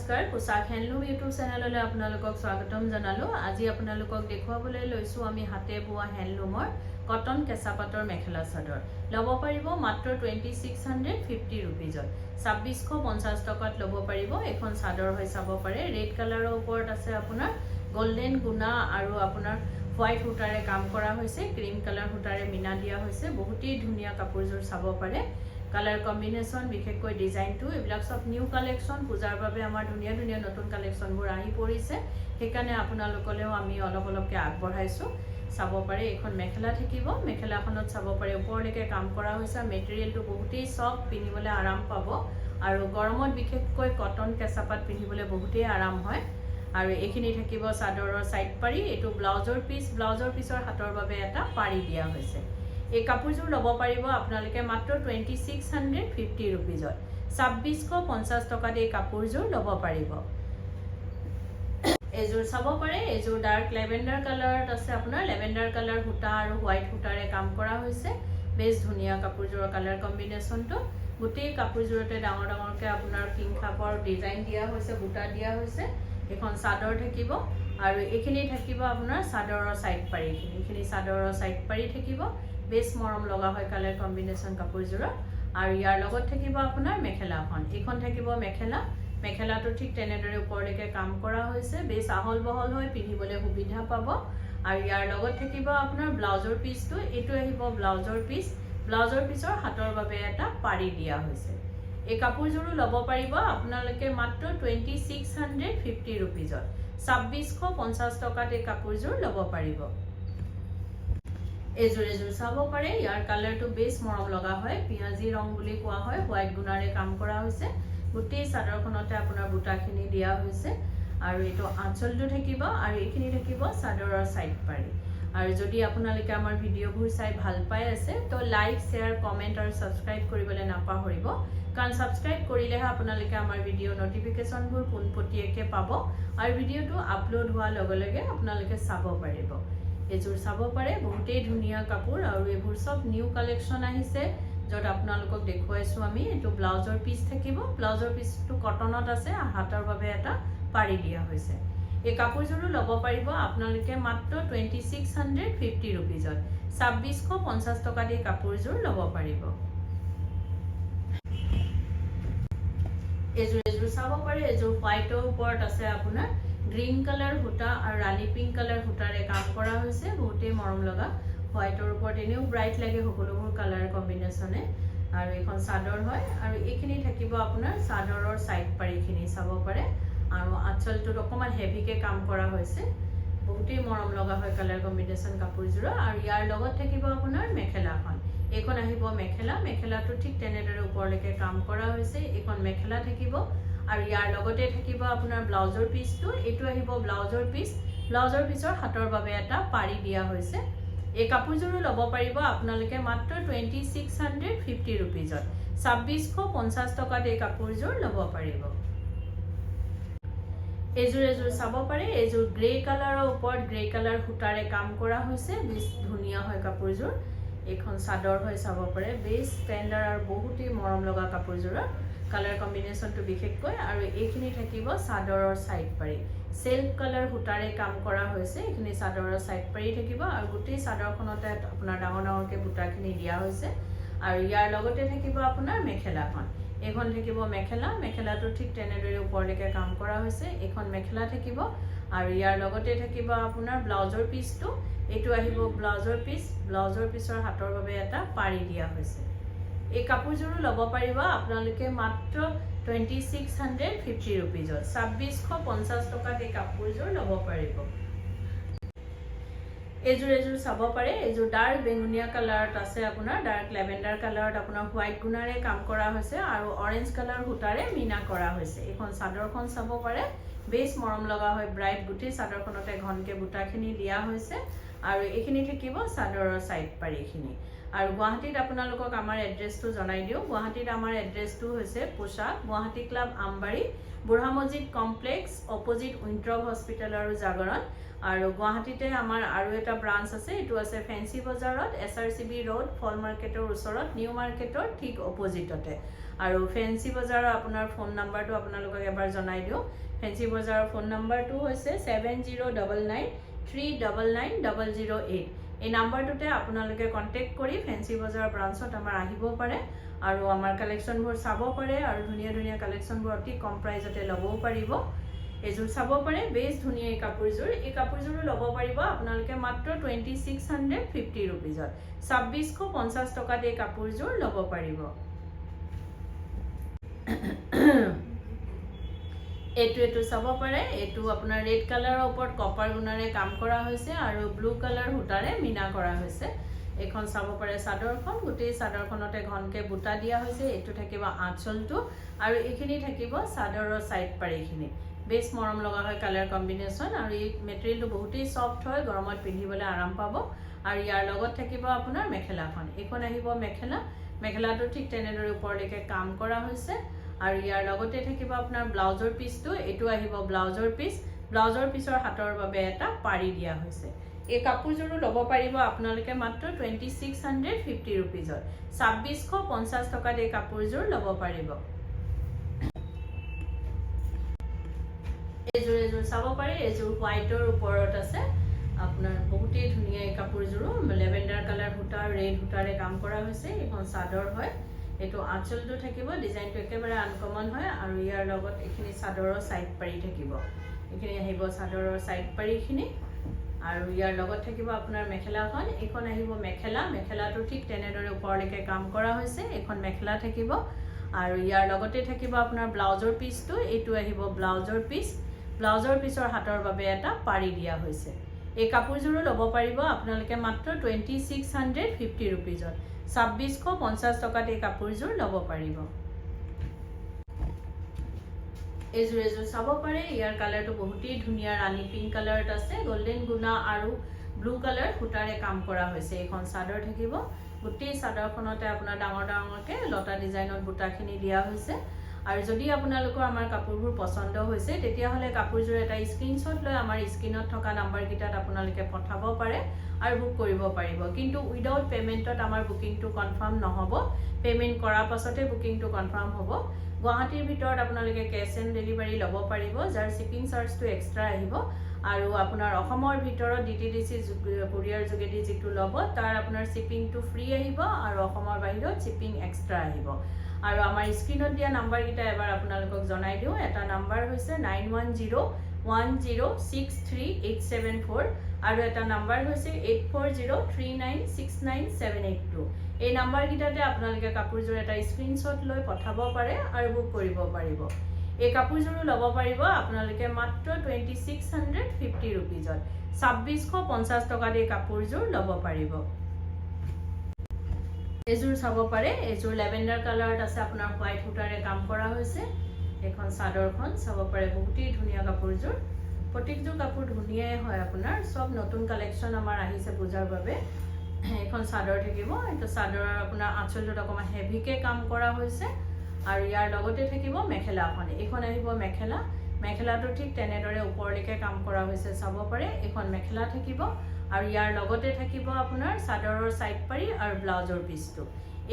নমস্কাৰ পোশাক handloom YouTube চেনেললৈ আপোনালোকক স্বাগতম জনালো আজি আপোনালোকক দেখুৱাবলৈ লৈছো আমি হাতে বোৱা হ্যান্ডলুমৰ কটন কেঁচা পাটৰ মেখেলা চাদৰ লব পাৰিব মাত্ৰ 2650 रुपीजত 2650 টকাত লব পাৰিব এখন চাদৰ হৈ চাব পাৰে ৰেড কালাৰৰ ওপৰত আছে আপোনাৰ গোল্ডেন গুনা আৰু আপোনাৰ হোৱাইট সূতাৰে কাম কৰা হৈছে ক্ৰীম কালাৰ সূতাৰে মিনা দিয়া হৈছে বহুতেই ধুনীয়া কাপোৰজোৰ চাব পাৰে কালাৰ কম্বিনেশন বিশেষকৈ ডিজাইনটো এবিলাক সব নিউ কালেকশন পূজাৰ বাবে আমাৰ ধুনীয়া ধুনীয়া নতুন কালেকশনবোৰ আহি পৰিছে সেইকাৰণে আপোনালোকলেও আমি অলপ অলপকৈ আগবঢ়াইছো চাব পাৰে এখন মেখেলা থাকিব মেখেলাখনত চাব পাৰে ওপৰলৈকে কাম কৰা হৈছে মেটেৰিয়েলটো বহুতেই সফট পিন্ধিবলৈ আৰাম পাব আৰু গৰমত বিশেষকৈ কটন কেঁচাপাত পিন্ধিবলৈ বহুতেই আৰাম হয় আৰু এইখিনি থাকিব চাদৰৰ সাইড পাৰি এটো ব্লাউজৰ পিছৰ হাতৰ বাবে এটা পাৰি দিয়া হৈছে এই কাপোৰজোৰ লব পাৰিব আপোনালোকে মাত্ৰ 2650 रुपीजত 2650 টকাত এই কাপোৰজোৰ লব পাৰিব এজোৰ চাব পাৰে এজোৰ ডাৰ্ক লেভেণ্ডাৰ কালাৰত আছে আপোনাৰ লেভেণ্ডাৰ কালাৰ সূতা আৰু হোৱাইট সূতাৰে কাম কৰা হৈছে বেছ ধুনীয়া কাপোৰজোৰৰ কালাৰ কম্বিনেশনটো গোটেই কাপোৰজোৰতে ডাঙৰ ডাঙৰকৈ আপোনাৰ পিংক খাপৰ ডিজাইন দিয়া হৈছে বুটা দিয়া হৈছে এখন চাদৰ থাকিব আৰু এইখিনি থাকিব আপোনাৰ চাদৰৰ সাইড পাৰি এইখিনি চাদৰৰ সাইড পাৰি থাকিব বেছ মৰম লগা হয় কালাৰ কম্বিনেশন কাপোৰজোৰৰ আৰু ইয়াৰ লগত থাকিব আপোনাৰ মেখেলাখন এইখন থাকিব মেখেলাটো ঠিক তেনেদৰে ওপৰলৈকে কাম কৰা হৈছে বেছ আহল বহল হৈ পিন্ধিবলৈ সুবিধা পাব আৰু ইয়াৰ লগত থাকিব আপোনাৰ ব্লাউজৰ পিছটো এটো আহিব ব্লাউজৰ পিছৰ হাতৰ বাবে এটা পাৰি দিয়া হৈছে এই কাপোৰজোৰ লব পাৰিব আপোনালোকে মাত্ৰ 2650 रुपीजত 2650 টকাত এই কাপোৰজোৰ লব পাৰিব এজোৰ চাব পাৰে ইয়াৰ কালাৰটো বেছ মৰম লগা হয় পিয়াজি ৰং বুলি কোৱা হয় হোৱাইট গুণাৰে কাম কৰা হৈছে গোটেই চাদৰখনতে আপোনাৰ বুটাখিনি দিয়া হৈছে আৰু এটো আঁচলটো থাকিব আৰু এইখিনি থাকিব চাদৰৰ সাইড পাৰি আৰু যদি আপোনালোকে আমাৰ ভিডিঅ'বোৰ চাই ভাল পাই আছে তো লাইক শেয়াৰ কমেন্ট আৰু সাবস্ক্ৰাইব কৰিবলৈ নাপাহৰিব কাৰণ সাবস্ক্ৰাইব কৰিলেহে আপোনালোকে আমাৰ ভিডিঅ' নটিফিকেশনবোৰ পোনপটীয়াকৈ পাব আৰু ভিডিঅ'টো আপলোড হোৱাৰ লগে লগে আপোনালোকে চাব পাৰিব এজোৰ চাব পাৰে বহুতেই ধুনীয়া কাপোৰ আৰু এইবোৰ সব নিউ কালেকশন আহিছে যত আপোনালোকক দেখুৱাইছো আমি এটো ব্লাউজৰ পিছ থাকিব ব্লাউজৰ পিছটো কটনত আছে হাতৰ বাবে এটা পাৰি দিয়া হৈছে এই কাপোৰজোৰ লব পাৰিব আপোনালোকে মাত্ৰ 2650 रुपीजত 2650 টকাত এই কাপোৰজোৰ লব পাৰিব এজোৰ চাব পাৰে এজোৰ হোৱাইটৰ ওপৰত আছে আপোনাৰ গ্ৰীন কালাৰ সূতা আৰু ৰাণী পিংক কালাৰ সূতাৰে কাম কৰা হৈছে বহুতেই মৰম লগা হোৱাইটৰ ওপৰত এনেও ব্ৰাইট লাগে সকলোবোৰ কালাৰ কম্বিনেশনে আৰু এখন চাদৰ হয় আৰু এইখিনি থাকিব আপোনাৰ চাদৰৰ সাইড পাৰিখিনি চাব পাৰে আৰু আঁচলটোত অকমান হেভিকে কাম কৰা হৈছে বহুতেই মৰম লগা হয় কালাৰ কম্বিনেশন কাপোৰজোৰ আৰু ইয়াৰ লগত থাকিব আপোনাৰ মেখেলাখন এইখন আহিব মেখেলাটো ঠিক তেনেদৰে ওপৰলৈকে কাম কৰা হৈছে এইখন মেখেলা থাকিব আৰু ইয়াৰ লগতে থাকিব আপোনাৰ ব্লাউজৰ পিছটো এটো আহিব ব্লাউজৰ পিছৰ হাতৰ বাবে এটা পাৰি দিয়া হৈছে এই কাপোৰজোৰ লব পাৰিব আপোনালোকে মাত্ৰ 2650 रुपीजত 2650 টকাত এই কাপোৰজোৰ লব পাৰিব এজোৰ চাব পাৰে এজোৰ গ্ৰে কালাৰৰ ওপৰত গ্ৰে কালাৰ সূতাৰে কাম কৰা হৈছে বেছ ধুনীয়া হয় কাপোৰজোৰ এখন চাদৰ হৈ চাব পাৰে বেছ ষ্টেণ্ডাৰ্ড আৰু বহুতেই মৰম লগা কাপোৰজোৰ কালাৰ কম্বিনেশনটো বিশেষকৈ আৰু এইখিনি থাকিব চাদৰৰ সাইড পাৰি সিল্ক কালাৰ সূতাৰে কাম কৰা হৈছে এইখিনি চাদৰৰ সাইড পাৰি থাকিব আৰু গোটেই চাদৰখনতে আপোনাৰ ডাঙৰ ডাঙৰকৈ বুটাখিনি দিয়া হৈছে আৰু ইয়াৰ লগতে থাকিব আপোনাৰ মেখেলাখন এখন থাকিব মেখেলাটো ঠিক তেনেদৰে ওপৰলৈকে কাম কৰা হৈছে এখন মেখেলা থাকিব আৰু ইয়াৰ লগতে থাকিব আপোনাৰ ব্লাউজৰ পিছটো এটো আহিব ব্লাউজৰ পিছৰ হাতৰ বাবে এটা পাৰি দিয়া হৈছে এই কাপোৰজোৰ লব পাৰিব আপোনালোকে মাত্ৰ 2650 रुपीजত 2650 টকাত এই কাপোৰজোৰ লব পাৰিব এজোৰ চাব পাৰে এজোৰ ডাৰ্ক বেঙুনীয়া কালাৰত আছে আপোনাৰ ডাৰ্ক লেভেণ্ডাৰ কালাৰত আপোনাৰ হোৱাইট গুণাৰে কাম কৰা হৈছে আৰু অৰেঞ্জ কালাৰ সূতাৰে মিনা কৰা হৈছে এখন চাদৰখন চাব পাৰে বেছ মৰম লগা হয় ব্ৰাইট গোটেই চাদৰখনতে ঘনকে বুটাখিনি দিয়া হৈছে আৰু এইখিনি থাকিব চাদৰৰ সাইড পাৰিখিনি আৰু গুৱাহাটীত আপোনালোকক আমাৰ এড্ৰেছটো জনাই দিও গুৱাহাটীত আমাৰ এড্ৰেছটো হৈছে পোশাক গুৱাহাটী ক্লাব আমবাৰী বুঢ়া মছজিদ কমপ্লেক্স অপোজিট উইন্ট্ৰপ হস্পিটেল আৰু জাগৰণ আৰু গুৱাহাটীতে আমাৰ আৰু এটা ব্ৰাঞ্চ আছে, এইটো আছে ফেন্সি বজাৰত, SRCB ৰোড, ফল মাৰ্কেটৰ ওচৰত, নিউ মাৰ্কেটৰ ঠিক অপজিটতে। আৰু ফেন্সি বজাৰৰ আপোনাৰ ফোন নাম্বাৰটো আপোনালোকক এবাৰ জনাই দিওঁ। ফেন্সি বজাৰৰ ফোন নাম্বাৰটো হৈছে 7099399008। এই নাম্বাৰটোতে আপোনালোকে কণ্টেক্ট কৰি ফেন্সি বজাৰ ব্ৰাঞ্চত আমাৰ আহিব পাৰে আৰু আমাৰ কালেকশ্যনবোৰ চাব পাৰে আৰু ধুনীয়া ধুনীয়া কালেকশ্যনবোৰ অতি কম প্ৰাইজতে ল'বও পাৰিব। এইযোৰ চাব পাৰে, বেছ ধুনীয়া এই কাপোৰযোৰ। এই কাপোৰযোৰো ল'ব পাৰিব আপোনালোকে মাত্ৰ 2650 ৰুপিজত। 2650 টকাত এই কাপোৰযোৰ ল'ব পাৰিব। এইটো চাব পাৰে, এইটো আপোনাৰ ৰেড কালাৰৰ ওপৰত কপাৰ গুণাৰে কাম কৰা হৈছে আৰু ব্লু কালাৰ সূতাৰে মিনা কৰা হৈছে। এইখন চাব পাৰে চাদৰখন, গোটেই চাদৰখনতে ঘনকে বুটা দিয়া হৈছে। এইটো থাকিব আঁচলটো আৰু এইখিনি থাকিব চাদৰৰ চাইড পাৰিখিনি। বেছ মৰম লগা হয় কালাৰ কম্বিনেশ্যন আৰু এই মেটেৰিয়েলটো বহুতেই চফ্ট হয়, গৰমত পিন্ধিবলৈ আৰাম পাব। আৰু ইয়াৰ লগত থাকিব আপোনাৰ মেখেলাখন। এইখন আহিব মেখেলা, মেখেলাটো ঠিক তেনেদৰে ওপৰলৈকে কাম কৰা হৈছে। আৰু ইয়াৰ লগতে থাকিব আপোনাৰ ব্লাউজৰ পিচটো, এইটো আহিব ব্লাউজৰ পিচ। ব্লাউজৰ পিচৰ হাতৰ বাবে এটা পাৰি দিয়া হৈছে। এই কাপোৰযোৰো ল'ব পাৰিব আপোনালোকে মাত্ৰ 2650 ৰুপিজত। 2650 টকাত এই কাপোৰযোৰ ল'ব পাৰিব। এইযোৰ চাব পাৰে, এইযোৰ হোৱাইটৰ ওপৰত আছে আপোনাৰ, বহুতেই ধুনীয়া এই কাপোৰযোৰো। লেভেণ্ডাৰ কালাৰ সূতা, ৰেড সূতাৰে কাম কৰা হৈছে। এইখন চাদৰ হয়, এইটো আঁচলটো থাকিব, ডিজাইনটো একেবাৰে আনকমন হয়। আৰু ইয়াৰ লগত এইখিনি চাদৰৰ চাইড পাৰি থাকিব, এইখিনি আহিব চাদৰৰ চাইড পাৰিখিনি। আৰু ইয়াৰ লগত থাকিব আপোনাৰ মেখেলাখন। এইখন আহিব মেখেলা, মেখেলাটো ঠিক তেনেদৰে ওপৰলৈকে কাম কৰা হৈছে। এইখন মেখেলা থাকিব আৰু ইয়াৰ লগতে থাকিব আপোনাৰ ব্লাউজৰ পিচটো, এইটো আহিব ব্লাউজৰ পিচ। ব্লাউজৰ পিচৰ হাতৰ বাবে এটা পাৰি দিয়া হৈছে। এই কাপোৰযোৰো ল'ব পাৰিব আপোনালোকে মাত্ৰ 2650 ৰুপিজত। 2650 টকাত এই কাপোৰযোৰ ল'ব পাৰিব। এইযোৰ চাব পাৰে, ইয়াৰ কালাৰটো বহুতেই ধুনীয়া, ৰাণী পিংক কালাৰত আছে। গল্ডেন গুণা আৰু ব্লু কালাৰ সূতাৰে কাম কৰা হৈছে। এইখন চাদৰ থাকিব, গোটেই চাদৰখনতে আপোনাৰ ডাঙৰ ডাঙৰকৈ লতা ডিজাইনত বুটাখিনি দিয়া হৈছে। আৰু যদি আপোনালোকৰ আমাৰ কাপোৰবোৰ পচন্দ হৈছে তেতিয়াহ'লে কাপোৰযোৰ এটা স্ক্ৰীনশ্বট লৈ আমাৰ স্ক্ৰীনত থকা নাম্বাৰকেইটাত আপোনালোকে পঠাব পাৰে আৰু বুক কৰিব পাৰিব। কিন্তু উইদাউট পে'মেণ্টত আমাৰ বুকিংটো কনফাৰ্ম নহ'ব, পে'মেণ্ট কৰাৰ পাছতে বুকিংটো কনফাৰ্ম হ'ব। গুৱাহাটীৰ ভিতৰত আপোনালোকে কেছ এণ্ড ডেলিভাৰী ল'ব পাৰিব, যাৰ শ্বিপিং চাৰ্জটো এক্সট্ৰা আহিব। আৰু আপোনাৰ অসমৰ ভিতৰত DTDC কুৰিয়াৰ যোগেদি যিটো ল'ব তাৰ আপোনাৰ শ্বিপিংটো ফ্ৰী আহিব আৰু অসমৰ বাহিৰত শ্বিপিং এক্সট্ৰা আহিব। আৰু আমাৰ স্ক্ৰীনত দিয়া নাম্বাৰকেইটা এবাৰ আপোনালোকক জনাই দিওঁ। এটা নাম্বাৰ হৈছে 9101063874 আৰু এটা নাম্বাৰ হৈছে 8403969782। এই নাম্বাৰকেইটাতে আপোনালোকে কাপোৰযোৰ এটা স্ক্ৰীনশ্বট লৈ পঠাব পাৰে আৰু বুক কৰিব পাৰিব। এই কাপোৰযোৰো ল'ব পাৰিব আপোনালোকে মাত্ৰ 2650 ৰুপিজত। 2650 টকাত এই কাপোৰযোৰ ল'ব পাৰিব। এইযোৰ চাব পাৰে, এইযোৰ লেভেণ্ডাৰ কালাৰত আছে, আপোনাৰ হোৱাইট সূতাৰে কাম কৰা হৈছে। এইখন চাদৰখন চাব পাৰে, বহুতেই ধুনীয়া কাপোৰযোৰ। প্ৰত্যেকযোৰ কাপোৰ ধুনীয়াই হয় আপোনাৰ, সব নতুন কালেকশ্যন আমাৰ আহিছে পূজাৰ বাবে। এইখন চাদৰ থাকিব, এইটো চাদৰৰ আপোনাৰ আঁচলটোত অকণমান হেভিকৈ কাম কৰা হৈছে। আৰু ইয়াৰ লগতে থাকিব মেখেলাখন। এইখন আহিব মেখেলা, মেখেলাটো ঠিক তেনেদৰে ওপৰলৈকে কাম কৰা হৈছে চাব পাৰে। এইখন মেখেলা থাকিব আৰু ইয়াৰ লগতে থাকিব আপোনাৰ চাদৰৰ চাইড পাৰি আৰু ব্লাউজৰ পিচটো।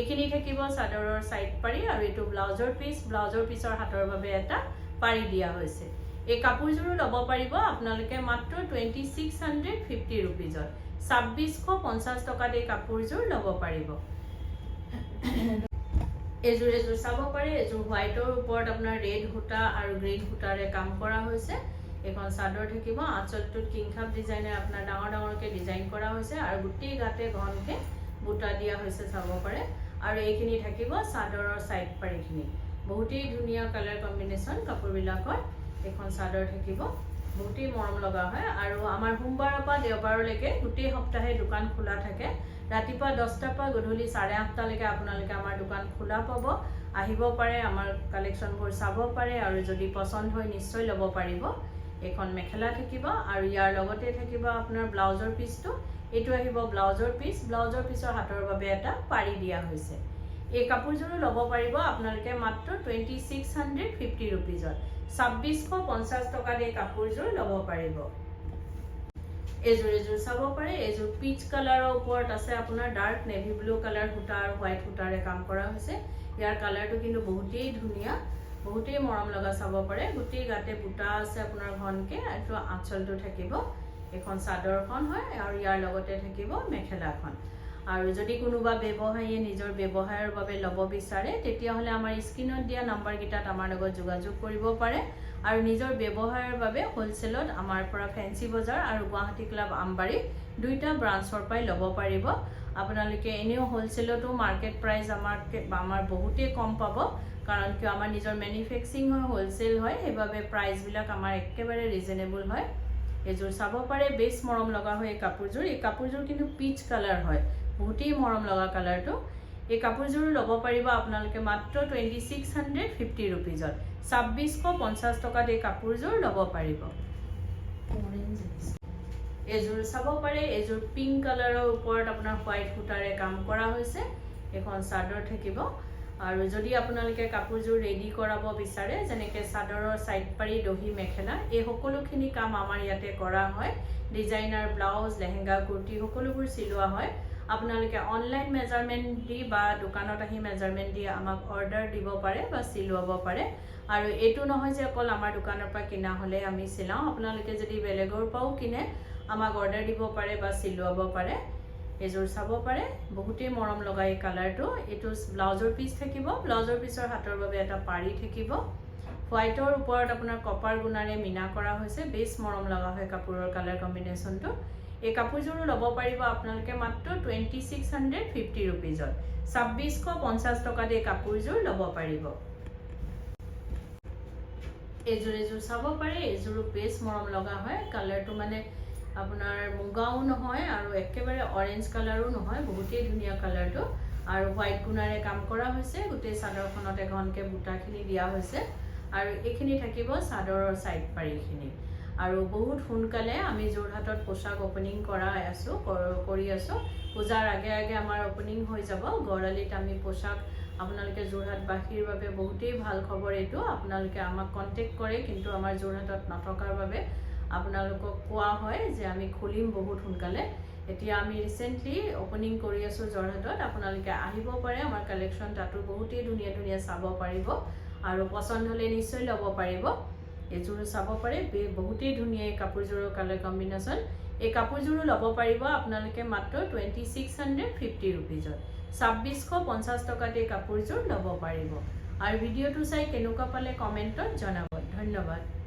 এইখিনি থাকিব চাদৰৰ চাইড পাৰি আৰু এইটো ব্লাউজৰ পিচ। ব্লাউজৰ পিচৰ হাতৰ বাবে এটা পাৰি দিয়া হৈছে। এই কাপোৰযোৰো ল'ব পাৰিব আপোনালোকে মাত্ৰ 2650 ৰুপিজত। 2650 টকাত এই কাপোৰযোৰ ল'ব পাৰিব। এইযোৰ চাব পাৰে, এইযোৰ হোৱাইটৰ ওপৰত আপোনাৰ ৰেড সূতা আৰু গ্ৰীণ সূতাৰে কাম কৰা হৈছে। এইখন চাদৰ থাকিব, আঁচলটোত কিংখাপ ডিজাইনে আপোনাৰ ডাঙৰ ডাঙৰকৈ ডিজাইন কৰা হৈছে আৰু গোটেই গাতে ঘনকৈ বুটা দিয়া হৈছে চাব পাৰে। আৰু এইখিনি থাকিব চাদৰৰ চাইড পাৰিখিনি। বহুতেই ধুনীয়া কালাৰ কম্বিনেশ্যন কাপোৰবিলাকৰ। এইখন চাদৰ থাকিব, বহুতেই মৰম লগা হয়। আৰু আমাৰ সোমবাৰৰ পৰা দেওবাৰলৈকে গোটেই সপ্তাহে দোকান খোলা থাকে। ৰাতিপুৱা 10টাৰ পৰা গধূলি 8:30লৈকে আপোনালোকে আমাৰ দোকান খোলা পাব। আহিব পাৰে, আমাৰ কালেকশ্যনবোৰ চাব পাৰে আৰু যদি পচন্দ হয় নিশ্চয় ল'ব পাৰিব। এইখন মেখেলা থাকিব আৰু ইয়াৰ লগতে থাকিব আপোনাৰ ব্লাউজৰ পিচটো। এইটো আহিব ব্লাউজৰ পিচ। ব্লাউজৰ পিচৰ হাতৰ বাবে এটা পাৰি দিয়া হৈছে। এই কাপোৰযোৰো ল'ব পাৰিব আপোনালোকে মাত্ৰ 2650 ৰুপিজত। 2650 টকাত এই কাপোৰযোৰ ল'ব পাৰিব। এযোৰ চাব পাৰে এযোৰ পিচ কালাৰৰ ওপৰত আছে আপোনাৰ ডাৰ্ক নেভি ব্লু কালাৰ সূতা আৰু হোৱাইট সূতাৰে কাম কৰা হৈছে ইয়াৰ কালাৰটো কিন্তু বহুতেই ধুনীয়া বহুতেই মৰম লগা চাব পাৰে গোটেই গাতে বুটা আছে আপোনাৰ ঘনকে আৰু আঁচলটো থাকিব এখন চাদৰখন হয় আৰু ইয়াৰ লগতে থাকিব মেখেলাখন আৰু যদি কোনোবা ব্যৱসায়ীয়ে নিজৰ ব্যৱসায়ৰ বাবে ল'ব বিচাৰে তেতিয়া হলে আমাৰ স্ক্ৰিনত দিয়া নম্বৰ কিটাত আমাৰ লগত যোগাযোগ কৰিব পাৰে আৰু নিজৰ ব্যৱসায়ৰ বাবে হোলসেলত আমাৰ পৰা ফেন্সি বজাৰ আৰু গুৱাহাটী ক্লাব আমবাৰী দুইটা ব্ৰাঞ্চৰ পাই ল'ব পাৰিব আপোনালোকে এনেও হোলসেলতো মাৰ্কেট প্ৰাইস আমাৰ বহুতেই কম পাব কাৰণ কি আমাৰ নিজৰ ম্যানুফ্যাকচাৰিং হয় হোলসেল হয় সেইবাবে প্ৰাইস বিলাক আমাৰ একেবাৰে ৰিজনেবল হয় এযোৰ চাব পাৰে বেছ মৰম লগা হয় এই কাপোৰযোৰ কিন্তু পিচ কালাৰ হয় বহুতেই মৰম লগা কালাৰটো এই কাপোৰযোৰ ল'ব পাৰিব আপোনালোকে মাত্ৰ 2650 रुपीजত 2650 টকাত এই কাপোৰযোৰ ল'ব পাৰিব এযোৰ চাব পাৰে এযোৰ পিংক কালাৰৰ ওপৰত আপোনাৰ হোৱাইট সূতাৰে কাম কৰা হৈছে এখন চাদৰ থাকিব আৰু যদি আপোনালোকে কাপোৰযোৰ ৰেডি কৰাব বিচাৰে যেনেকৈ চাদৰৰ সাইড পাৰি দহি মেখেলা এই সকলোখিনি কাম আমাৰ ইয়াতে কৰা হয় ডিজাইনাৰ ব্লাউজ লেহেঙ্গা কুৰ্তি সকলোবোৰ চিলোৱা হয় আপোনালোকে অনলাইন মেজাৰমেন্ট দি বা দোকানত আহি মেজাৰমেন্ট দি আমাক অৰ্ডাৰ দিব পাৰে বা চিলোৱাব পাৰে আৰু এটো নহয় যে অকল আমাৰ দোকানৰ পৰা কিনা হলে আমি চিলাও আপোনালোকে যদি বেলেগৰ পাও কিনে আমাক অৰ্ডাৰ দিব পাৰে বা চিলোৱাব পাৰে এযোৰ চাব পাৰে বহুতেই মৰম লগা এই কালাৰটো এটো ব্লাউজৰ পিস থাকিব ব্লাউজৰ পিসৰ হাতৰ বাবে এটা পাৰি থাকিব হোৱাইটৰ ওপৰত আপোনাৰ কপাৰ গুণাৰে মিনা কৰা হৈছে বেছ মৰম লগা হয় কাপোৰৰ কালাৰ কম্বিনেশনটো এই কাপোৰযোৰ ল'ব পাৰিব আপোনালোকে মাত্ৰ 2650 रुपीजত 2650 টকাত এই কাপোৰযোৰ ল'ব পাৰিব এযোৰ চাব পাৰে এযোৰ বেছ মৰম লগা হয় কালাৰটো মানে আপোনাৰ মুগাও নহয় আৰু একেবাৰে অৰেঞ্জ কালাৰো নহয় বহুতেই ধুনীয়া কালাৰটো আৰু হোৱাইট গুণাৰে কাম কৰা হৈছে গোটেই চাদৰখনতে ঘনকে বুটাখিনি দিয়া হৈছে আৰু এইখিনি থাকিব চাদৰৰ সাইড পাৰিখিনি আৰু বহুত সোনকালে আমি যোৰহাটত পোশাক ওপেনিং কৰি আছো পূজাৰ আগে আগে আমাৰ ওপেনিং হৈ যাব গড়ালিত আমি পোশাক আপোনালোকে যোৰহাটবাসীৰ বাবে বহুতেই ভাল খবৰ এটো আপোনালোকে আমাক কন্টেক্ট কৰে কিন্তু আমাৰ যোৰহাটত নথকাৰ বাবে আপোনালোকক কোৱা হয় যে আমি খুলিম বহুত সোনকালে এতিয়া আমি ৰিসেন্টলি ওপেনিং কৰি আছো যোৰহাটত আপোনালোকে আহিব পাৰে আমাৰ কালেকচন তাতো বহুতেই ধুনীয়া ধুনীয়া চাব পাৰিব আৰু পছন্দ হলে নিশ্চয় ল'ব পাৰিব এযোৰ চাব পাৰে বহুতেই ধুনীয়া এই কাপোৰযোৰৰ কালাৰ কম্বিনেশন এই কাপোৰযোৰ ল'ব পাৰিব আপোনালোকে মাত্ৰ 2650 रुपीजত 2650 টকাত এই কাপোৰযোৰ ল'ব পাৰিব আৰু ভিডিওটো চাই কেনেকুৱা পালে কমেন্টত জনাব ধন্যবাদ